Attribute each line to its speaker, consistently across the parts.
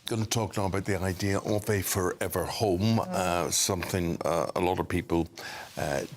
Speaker 1: Going to talk now about the idea of a forever home, something a lot of people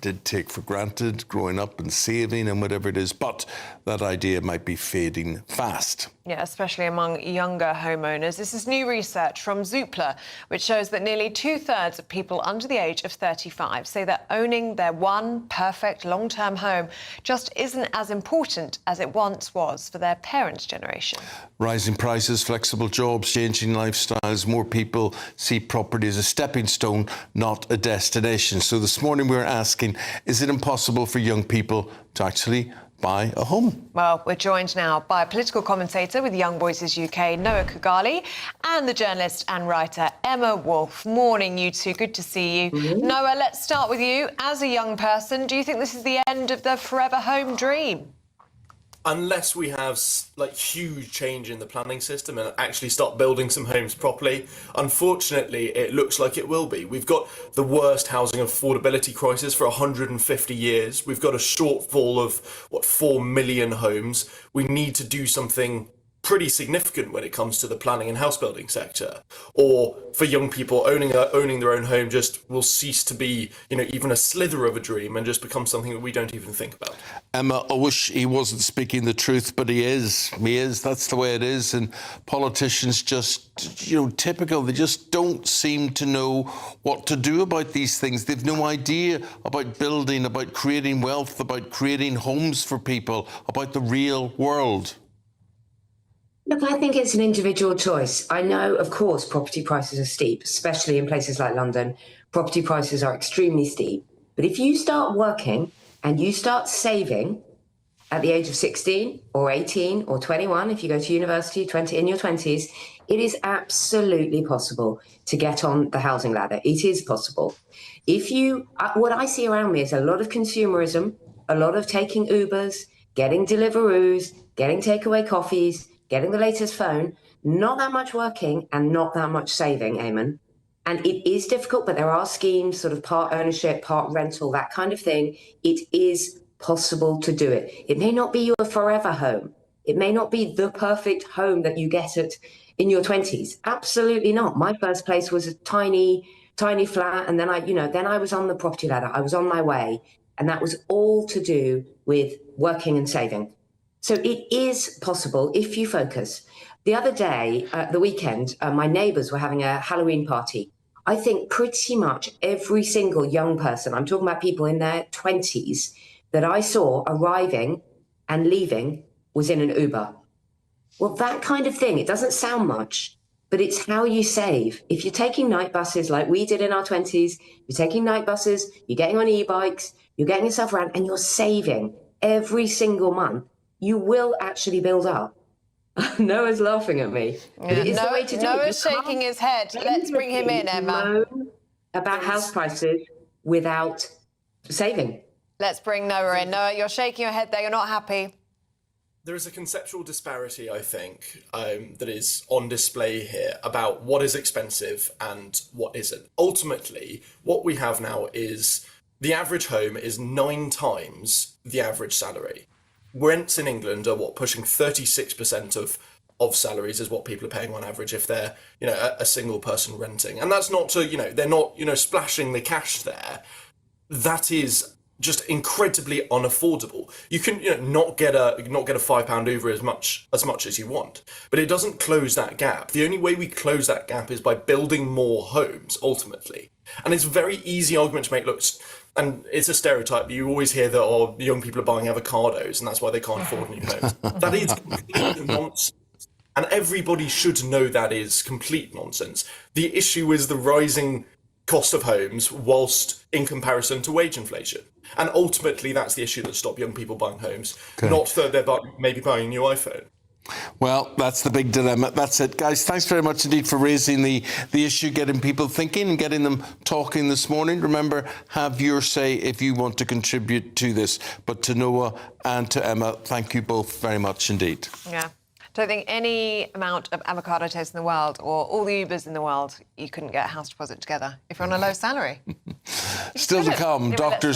Speaker 1: did take for granted growing up and saving and whatever it is, but that idea might be fading fast.
Speaker 2: Yeah, especially among younger homeowners. This is new research from Zoopla, which shows that nearly 2/3 of people under the age of 35 say that owning their one perfect long-term home just isn't as important as it once was for their parents' generation.
Speaker 1: Rising prices, flexible jobs, changing lifestyles, more people see property as a stepping stone, not a destination. So this morning we're asking, is it impossible for young people to actually buy a home?
Speaker 2: Well, we're joined now by a political commentator with Young Voices UK, Noah Khogali, and the journalist and writer Emma Wolfe. Morning, you two. Good to see you. Noah, let's start with you. As a young person, do you think this is the end of the forever home dream?
Speaker 3: Unless we have huge change in the planning system and actually start building some homes properly, unfortunately, it looks like it will be. We've got the worst housing affordability crisis for 150 years. We've got a shortfall of, 4 million homes. We need to do something pretty significant when it comes to the planning and house building sector. Or for young people, owning their own home just will cease to be, even a slither of a dream and just become something that we don't even think about.
Speaker 1: Emma, I wish he wasn't speaking the truth, but he is. He is. That's the way it is. And politicians just, typical. They just don't seem to know what to do about these things. They've no idea about building, about creating wealth, about creating homes for people, about the real world.
Speaker 4: Look, I think it's an individual choice. I know, of course, property prices are steep, especially in places like London. Property prices are extremely steep. But if you start working and you start saving at the age of 16 or 18 or 21, if you go to university in your 20s, it is absolutely possible to get on the housing ladder. It is possible. What I see around me is a lot of consumerism, a lot of taking Ubers, getting Deliveroos, getting takeaway coffees, getting the latest phone, not that much working and not that much saving, Eamon. And it is difficult, but there are schemes, sort of part ownership, part rental, that kind of thing. It is possible to do it. It may not be your forever home. It may not be the perfect home that you get in your 20s. Absolutely not. My first place was a tiny flat. And then I was on the property ladder. I was on my way. And that was all to do with working and saving. So it is possible if you focus. The other day, the weekend, my neighbours were having a Halloween party. I think pretty much every single young person, I'm talking about people in their 20s, that I saw arriving and leaving was in an Uber. Well, that kind of thing, it doesn't sound much, but it's how you save. If you're taking night buses like we did in our 20s, you're taking night buses, you're getting on e-bikes, you're getting yourself around and you're saving every single month, you will actually build up. Noah's laughing at me.
Speaker 2: Yeah,
Speaker 4: it's the way to do
Speaker 2: Noah's
Speaker 4: it.
Speaker 2: shaking his head. Let's bring him in, Emma.
Speaker 4: About house prices without saving.
Speaker 2: Let's bring Noah in. Noah, you're shaking your head there. You're not happy.
Speaker 3: There is a conceptual disparity, I think, that is on display here about what is expensive and what isn't. Ultimately, what we have now is the average home is 9 times the average salary. Rents in England are pushing 36% of salaries is what people are paying on average if they're, a single person renting. And that's not to, they're not, splashing the cash there. That is just incredibly unaffordable. You can, not get a £5 Uber as much as you want, but it doesn't close that gap. The only way we close that gap is by building more homes, ultimately. And it's a very easy argument to make. Look, and it's a stereotype. You always hear that, young people are buying avocados and that's why they can't afford new homes. That is complete nonsense. And everybody should know that is complete nonsense. The issue is the rising cost of homes whilst in comparison to wage inflation. And ultimately, that's the issue that stops young people buying homes, not that they're maybe buying a new iPhone.
Speaker 1: Well, that's the big dilemma. That's it, guys. Thanks very much indeed for raising the issue, getting people thinking and getting them talking this morning. Remember, have your say if you want to contribute to this. But to Noah and to Emma, thank you both very much indeed.
Speaker 2: Yeah. Don't think any amount of avocado toast in the world or all the Ubers in the world, you couldn't get a house deposit together if you're on a low salary.
Speaker 1: Still to come, doctors